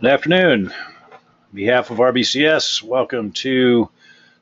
Good afternoon. On behalf of RBCS, welcome to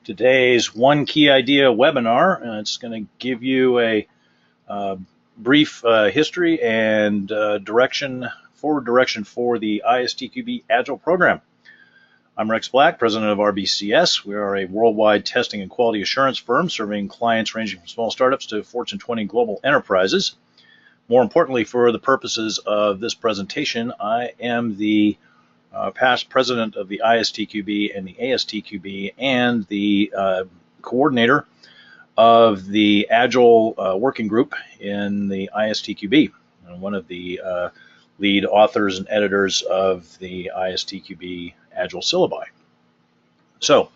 today's One Key Idea webinar. It's going to give you a brief history and forward direction for the ISTQB Agile program. I'm Rex Black, president of RBCS. We are a worldwide testing and quality assurance firm serving clients ranging from small startups to Fortune 20 global enterprises. More importantly, for the purposes of this presentation, I am the past president of the ISTQB and the ASTQB and the coordinator of the Agile Working Group in the ISTQB, and one of the lead authors and editors of the ISTQB Agile syllabi. So,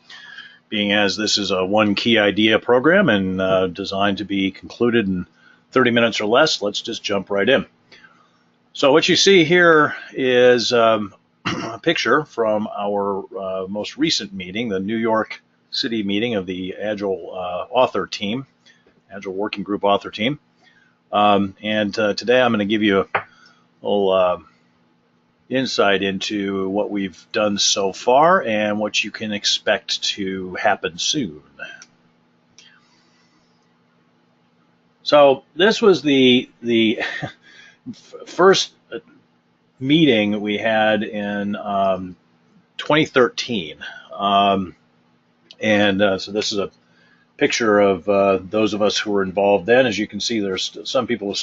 being as this is a one key idea program and designed to be concluded in 30 minutes or less, let's just jump right in. So what you see here is a picture from our most recent meeting, the New York City meeting of the Agile author team, Agile Working Group author team. Today I'm going to give you a little insight into what we've done so far and what you can expect to happen soon. So this was the first meeting we had in 2013, so this is a picture of those of us who were involved then. As you can see, there's some people who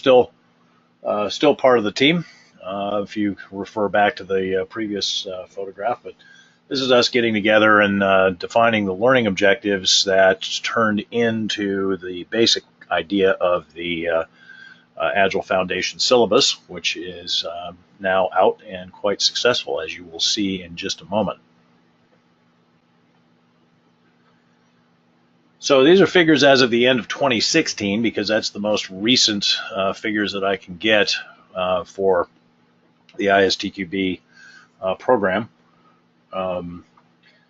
are still part of the team, if you refer back to the previous photograph. But this is us getting together and defining the learning objectives that turned into the basic idea of the Agile Foundation syllabus, which is now out and quite successful, as you will see in just a moment. So these are figures as of the end of 2016, because that's the most recent figures that I can get for the ISTQB program.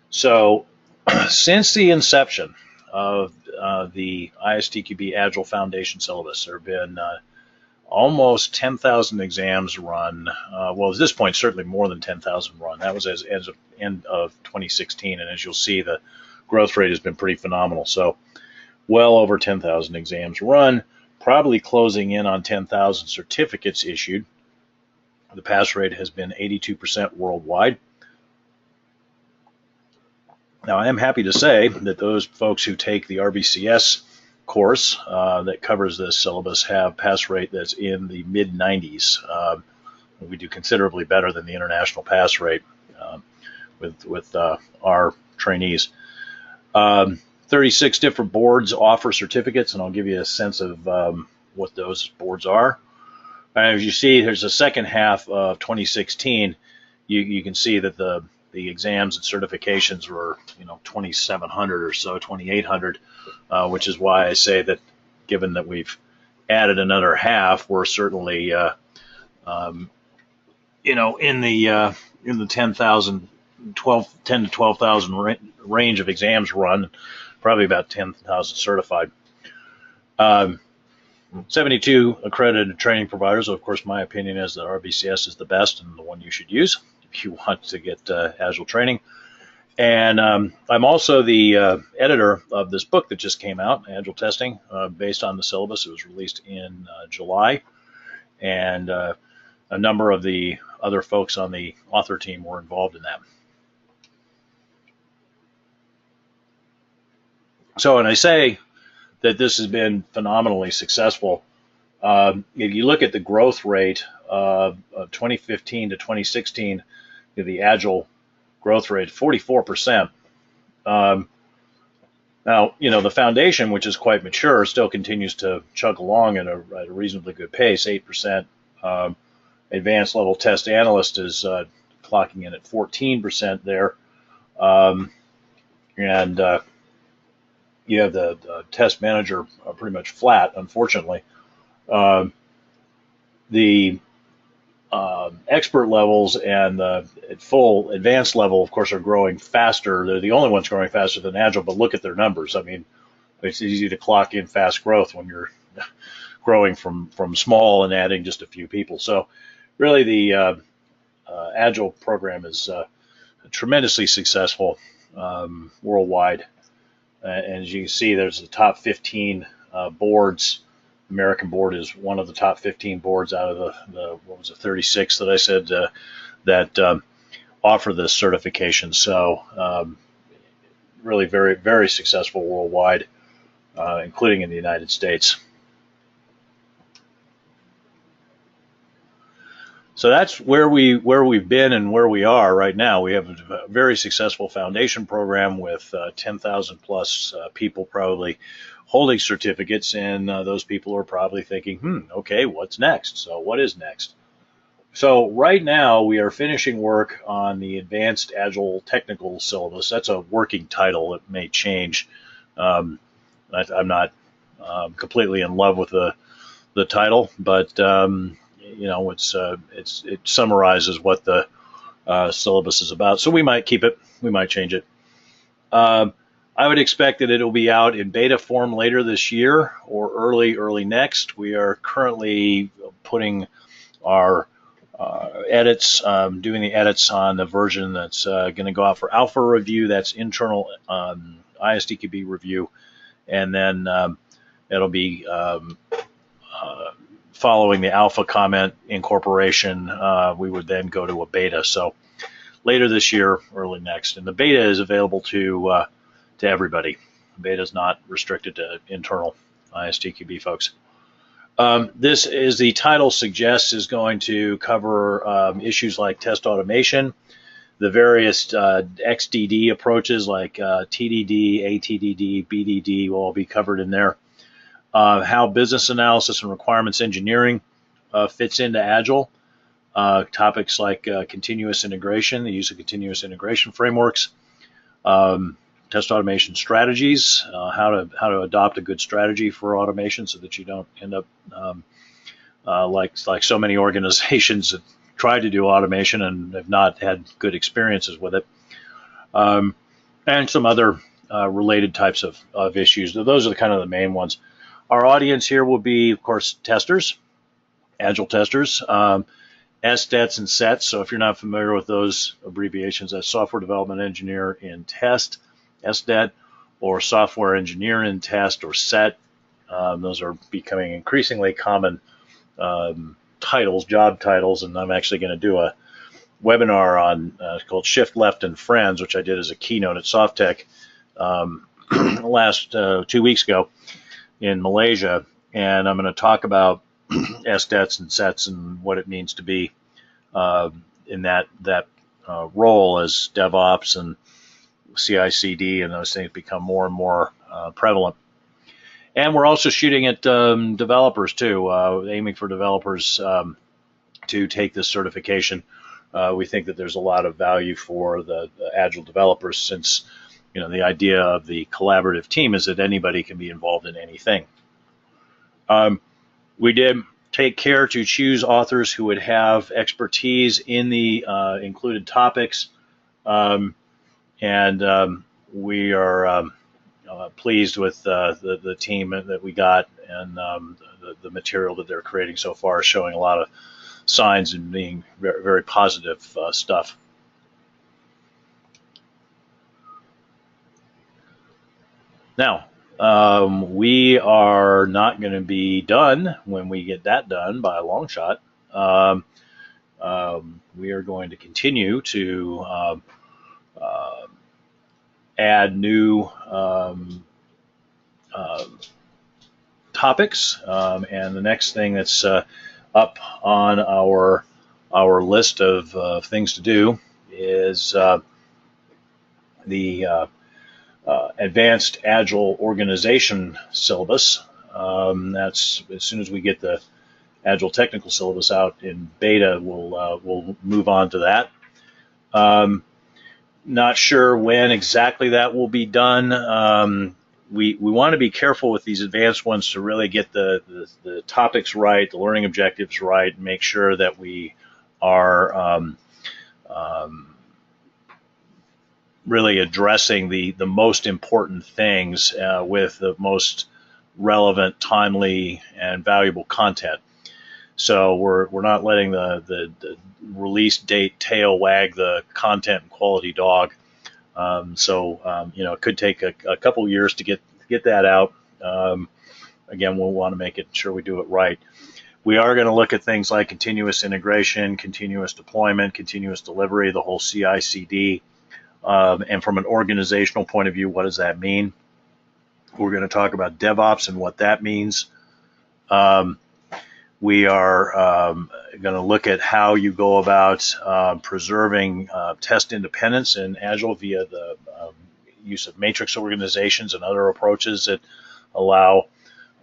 So since the inception of the ISTQB Agile Foundation syllabus, there have been almost 10,000 exams run. Well, at this point, certainly more than 10,000 run. That was as of end of 2016, and as you'll see, the growth rate has been pretty phenomenal. So well over 10,000 exams run, probably closing in on 10,000 certificates issued. The pass rate has been 82% worldwide. Now, I am happy to say that those folks who take the RBCS course that covers this syllabus have pass rate that's in the mid-90s. We do considerably better than the international pass rate with our trainees. 36 different boards offer certificates, and I'll give you a sense of what those boards are. As you see, there's a second half of 2016. You can see that the exams and certifications were, 2,700 or so, 2,800, which is why I say that, given that we've added another half, we're certainly, in the 10,000, 10 to 12,000 range of exams run, probably about 10,000 certified. 72 accredited training providers. Of course, my opinion is that RBCS is the best and the one you should use if you want to get Agile training. And I'm also the editor of this book that just came out, Agile Testing, based on the syllabus. It was released in July, and a number of the other folks on the author team were involved in that. So, and I say that this has been phenomenally successful. If you look at the growth rate of 2015 to 2016, the Agile growth rate, 44%. Now, the foundation, which is quite mature, still continues to chug along at a reasonably good pace, 8%. Advanced level test analyst is clocking in at 14% there. You have the test manager pretty much flat, unfortunately. The expert levels and the full advanced level, of course, are growing faster. They're the only ones growing faster than Agile, but look at their numbers. I mean, it's easy to clock in fast growth when you're growing from small and adding just a few people. So really the Agile program is tremendously successful worldwide. And as you can see, there's the top 15 boards. American board is one of the top 15 boards out of the what was it, 36 that I said that offer this certification. So really very, very successful worldwide, including in the United States. So that's where we've been and where we are right now. We have a very successful foundation program with 10,000 plus people probably holding certificates, and those people are probably thinking, okay, what's next? So what is next? So right now we are finishing work on the Advanced Agile Technical Syllabus. That's a working title. It may change. I'm not completely in love with the title, but you know, it summarizes what the syllabus is about. So we might keep it, we might change it. I would expect that it'll be out in beta form later this year or early next. We are currently putting our edits, doing the edits on the version that's going to go out for alpha review. That's internal ISTQB review, and then it'll be following the alpha comment incorporation. We would then go to a beta. So later this year, early next, and the beta is available to everybody. The beta is not restricted to internal ISTQB folks. This, as the title suggests, is going to cover issues like test automation, the various XDD approaches like TDD, ATDD, BDD will all be covered in there. How business analysis and requirements engineering fits into Agile. Topics like continuous integration, the use of continuous integration frameworks, test automation strategies, how to adopt a good strategy for automation so that you don't end up like so many organizations that try to do automation and have not had good experiences with it, and some other related types of issues. Those are kind of the main ones. Our audience here will be, of course, testers, Agile testers, SDETs and SETs. So if you're not familiar with those abbreviations, that's Software Development Engineer in Test, SDET, or Software Engineer in Test, or SET. Those are becoming increasingly common titles, job titles, and I'm actually going to do a webinar on called Shift Left and Friends, which I did as a keynote at SoftTech last 2 weeks ago in Malaysia, and I'm going to talk about SDETs and SETs and what it means to be in that role as DevOps and CI/CD, and those things become more and more prevalent. And we're also shooting at developers too, aiming for developers to take this certification. We think that there's a lot of value for the Agile developers, since the idea of the collaborative team is that anybody can be involved in anything. We did take care to choose authors who would have expertise in the included topics, and we are pleased with the team that we got, and the material that they're creating so far is showing a lot of signs and being very, very positive stuff. Now, we are not going to be done when we get that done by a long shot. We are going to continue to add new topics, and the next thing that's up on our list of things to do is the Advanced Agile Organization Syllabus. That's as soon as we get the Agile Technical Syllabus out in beta, we'll move on to that. Not sure when exactly that will be done. We want to be careful with these advanced ones to really get the topics right, the learning objectives right, and make sure that we are really addressing the most important things with the most relevant, timely, and valuable content. So we're not letting the release date tail wag the content and quality dog. It could take a couple years to get that out. Again, we'll want to make sure we do it right. We are going to look at things like continuous integration, continuous deployment, continuous delivery, the whole CI/CD. And from an organizational point of view, what does that mean? We're going to talk about DevOps and what that means. We are going to look at how you go about preserving test independence in Agile via the use of matrix organizations and other approaches that allow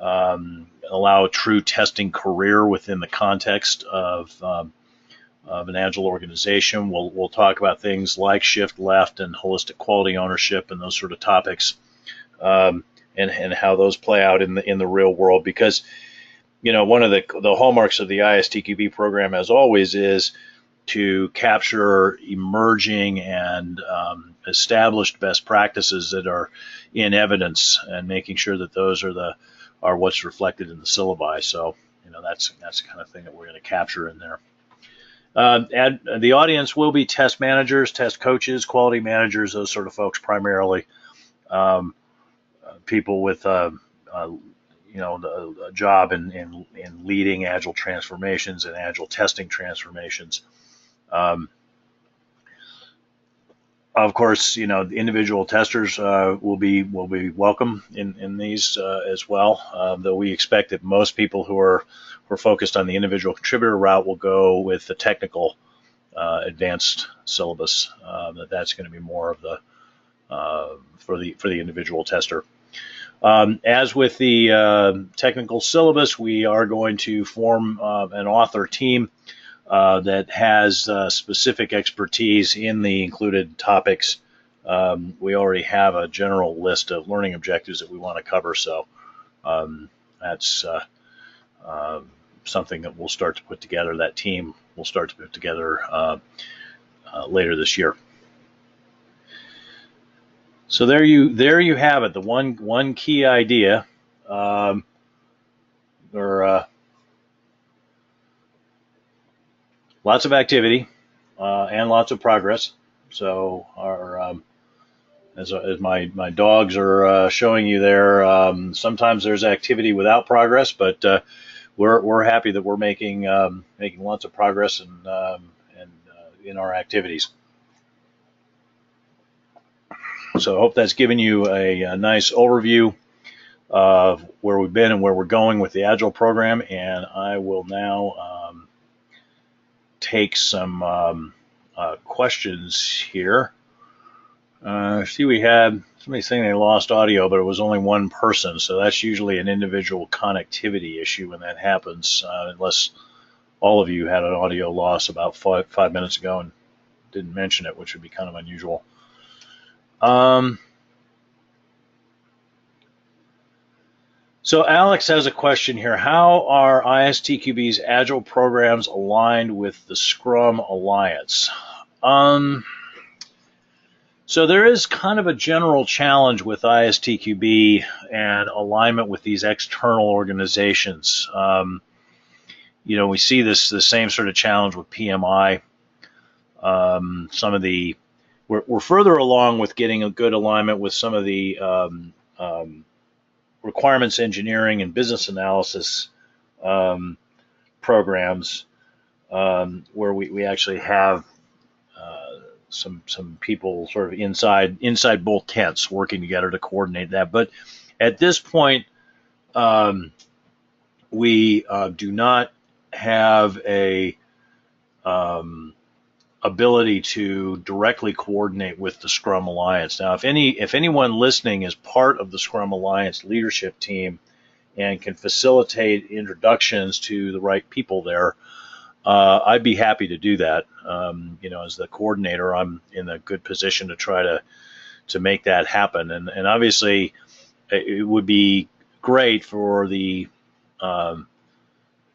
a true testing career within the context of an Agile organization. We'll talk about things like shift left and holistic quality ownership and those sort of topics, and how those play out in the real world. Because one of the hallmarks of the ISTQB program, as always, is to capture emerging and established best practices that are in evidence, and making sure that those are what's reflected in the syllabi. So that's the kind of thing that we're going to capture in there. The audience will be test managers, test coaches, quality managers, those sort of folks primarily. People with a job in leading Agile transformations and Agile testing transformations. Of course, the individual testers will be welcome in these as well. Though we expect that most people who are focused on the individual contributor route will go with the technical advanced syllabus. That's going to be more of the for the individual tester. As with the technical syllabus, we are going to form an author team that has specific expertise in the included topics. We already have a general list of learning objectives that we want to cover, so that's something that we'll start to put together. That team will start to put together later this year. So there you have it. The one key idea, lots of activity and lots of progress. So as my dogs are showing you there, sometimes there's activity without progress, but we're happy that we're making lots of progress and in our activities. So I hope that's given you a nice overview of where we've been and where we're going with the Agile program. And I will now take some questions here. See, we had somebody saying they lost audio, but it was only one person. So that's usually an individual connectivity issue when that happens, unless all of you had an audio loss about five minutes ago and didn't mention it, which would be kind of unusual. So Alex has a question here. How are ISTQB's Agile programs aligned with the Scrum Alliance? So there is kind of a general challenge with ISTQB and alignment with these external organizations. We see the same sort of challenge with PMI. We're further along with getting a good alignment with some of the requirements engineering and business analysis programs, where we actually have some people sort of inside both tents working together to coordinate that. But at this point, we do not have a ability to directly coordinate with the Scrum Alliance. Now, if anyone listening is part of the Scrum Alliance leadership team and can facilitate introductions to the right people there, I'd be happy to do that. As the coordinator, I'm in a good position to try to make that happen. And obviously, it would be great for the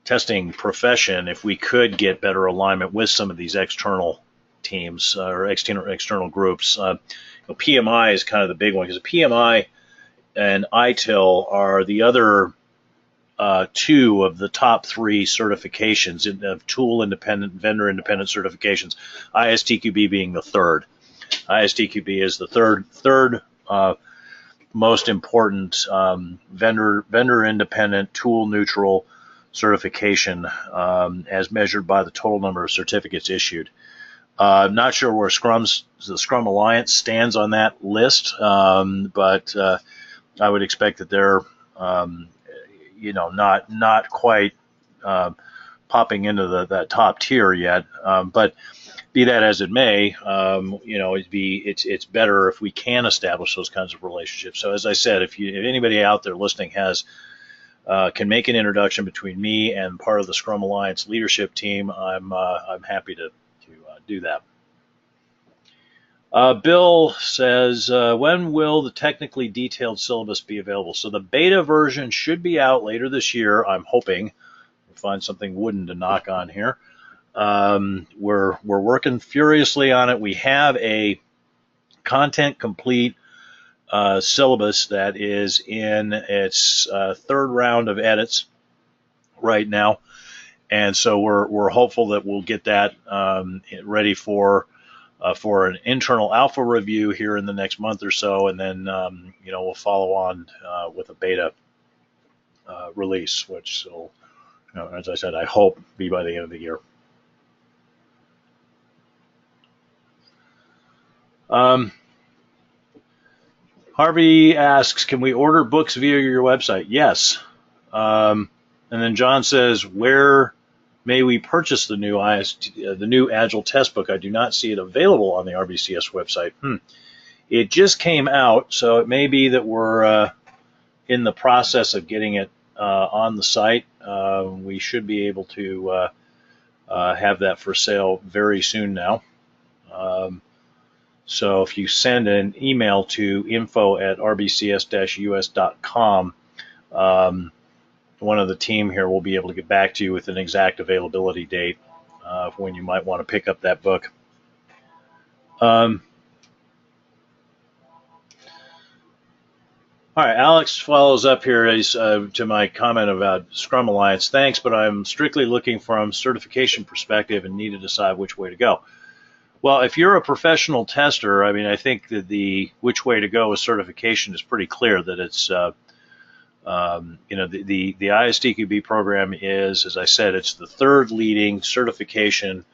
testing profession if we could get better alignment with some of these external teams or external groups. PMI is kind of the big one, because PMI and ITIL are the other two of the top three certifications of tool independent, vendor independent certifications, ISTQB being the third. ISTQB is the third most important vendor independent, tool neutral certification as measured by the total number of certificates issued. I'm not sure where the Scrum Alliance stands on that list, but I would expect that they're not quite popping into that top tier yet. But be that as it may, it's better if we can establish those kinds of relationships. So as I said, if anybody out there listening can make an introduction between me and part of the Scrum Alliance leadership team, I'm happy to do that. Bill says, when will the technically detailed syllabus be available? So the beta version should be out later this year. I'm hoping. We'll find something wooden to knock on here. We're working furiously on it. We have a content complete syllabus that is in its third round of edits right now, and so we're hopeful that we'll get that ready for an internal alpha review here in the next month or so, and then we'll follow on with a beta release, which will, as I said, I hope be by the end of the year. Harvey asks, can we order books via your website? Yes. And then John says, where may we purchase the new Agile test book? I do not see it available on the RBCS website. It just came out, so it may be that we're in the process of getting it on the site. We should be able to have that for sale very soon now. So if you send an email to info@rbcs-us.com, one of the team here will be able to get back to you with an exact availability date when you might want to pick up that book. All right, Alex follows up here to my comment about Scrum Alliance. Thanks, but I'm strictly looking from a certification perspective and need to decide which way to go. Well, if you're a professional tester, I mean, I think that the which way to go with certification is pretty clear. That it's, the ISTQB program is, as I said, it's the third leading certification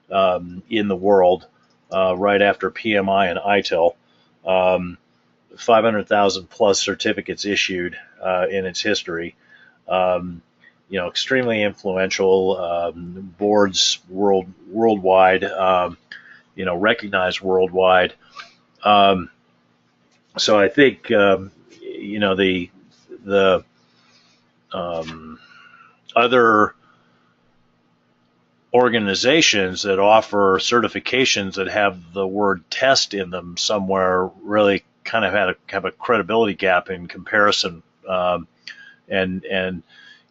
in the world, right after PMI and ITIL. 500,000 plus certificates issued in its history. Extremely influential, boards worldwide. Recognized worldwide. So I think the other organizations that offer certifications that have the word test in them somewhere really kind of have a credibility gap in comparison. And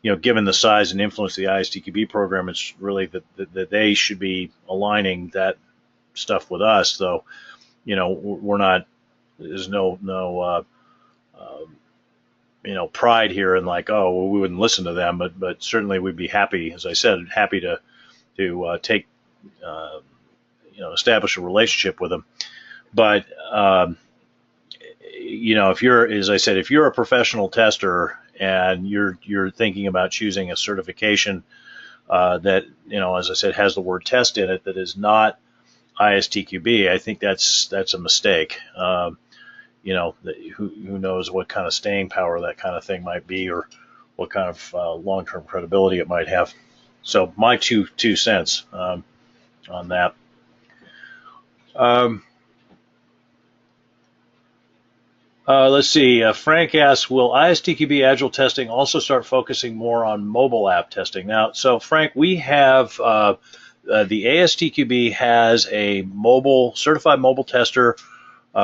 given the size and influence of the ISTQB program, it's really that they should be aligning that stuff with us, though. We're not. There's no pride here in like, oh, well, we wouldn't listen to them, but certainly we'd be happy, as I said, happy to take establish a relationship with them. But if you're, as I said, if you're a professional tester and you're thinking about choosing a certification that, as I said, has the word test in it that is not ISTQB, I think that's a mistake. Who knows what kind of staying power that kind of thing might be, or what kind of long-term credibility it might have. So my two cents on that. Let's see. Frank asks, will ISTQB Agile testing also start focusing more on mobile app testing? Now, so Frank, we have the ASTQB has a certified mobile tester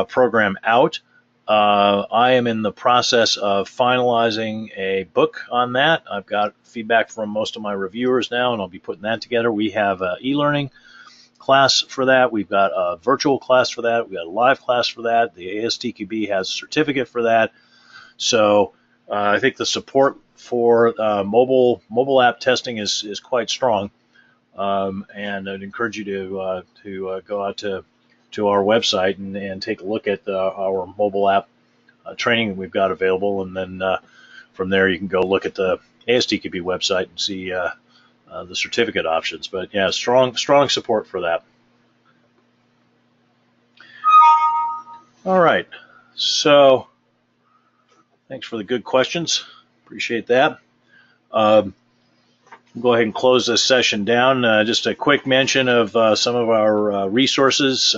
program out. I am in the process of finalizing a book on that. I've got feedback from most of my reviewers now, and I'll be putting that together. We have an e-learning class for that. We've got a virtual class for that. We've got a live class for that. The ASTQB has a certificate for that. So I think the support for mobile app testing is quite strong, and I'd encourage you to go out to our website and take a look at our mobile app training we've got available, and then from there you can go look at the ISTQB website and see the certificate options. But yeah, strong support for that. All right, so thanks for the good questions. Appreciate that. Go ahead and close this session down. Just a quick mention of some of our resources.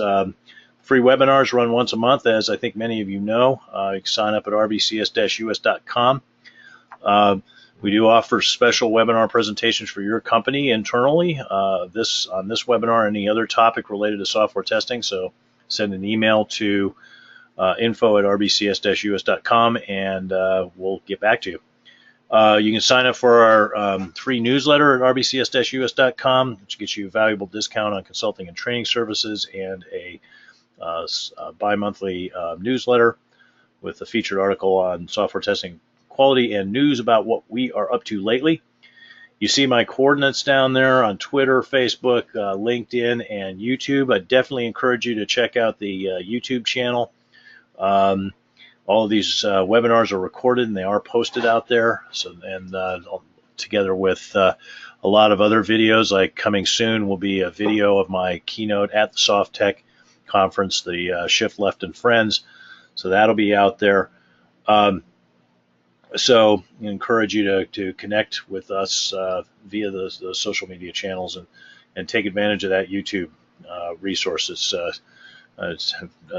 Free webinars run once a month, as I think many of you know. You can sign up at rbcs-us.com. We do offer special webinar presentations for your company internally. On this webinar, any other topic related to software testing. So send an email to info@rbcs-us.com, and we'll get back to you. You can sign up for our free newsletter at rbcs-us.com, which gets you a valuable discount on consulting and training services, and a bi-monthly newsletter with a featured article on software testing quality and news about what we are up to lately. You see my coordinates down there on Twitter, Facebook, LinkedIn, and YouTube. I definitely encourage you to check out the YouTube channel. All of these webinars are recorded and they are posted out there. So, and together with a lot of other videos, like coming soon will be a video of my keynote at the SoftTech conference, the Shift Left and Friends. So that'll be out there. So I encourage you to connect with us via the social media channels and take advantage of that YouTube resources. A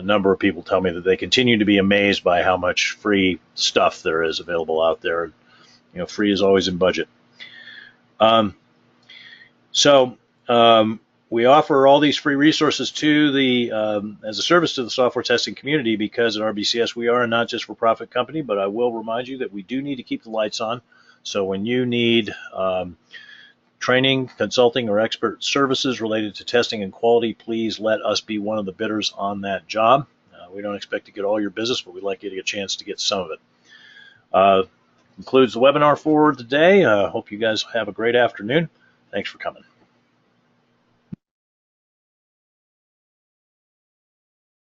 number of people tell me that they continue to be amazed by how much free stuff there is available out there. You know, free is always in budget. We offer all these free resources to the as a service to the software testing community, because at RBCS we are a not just for profit company, but I will remind you that we do need to keep the lights on. So when you need training, consulting, or expert services related to testing and quality, please let us be one of the bidders on that job. We don't expect to get all your business, but we'd like you to get a chance to get some of it. Concludes the webinar for today. Hope you guys have a great afternoon. Thanks for coming.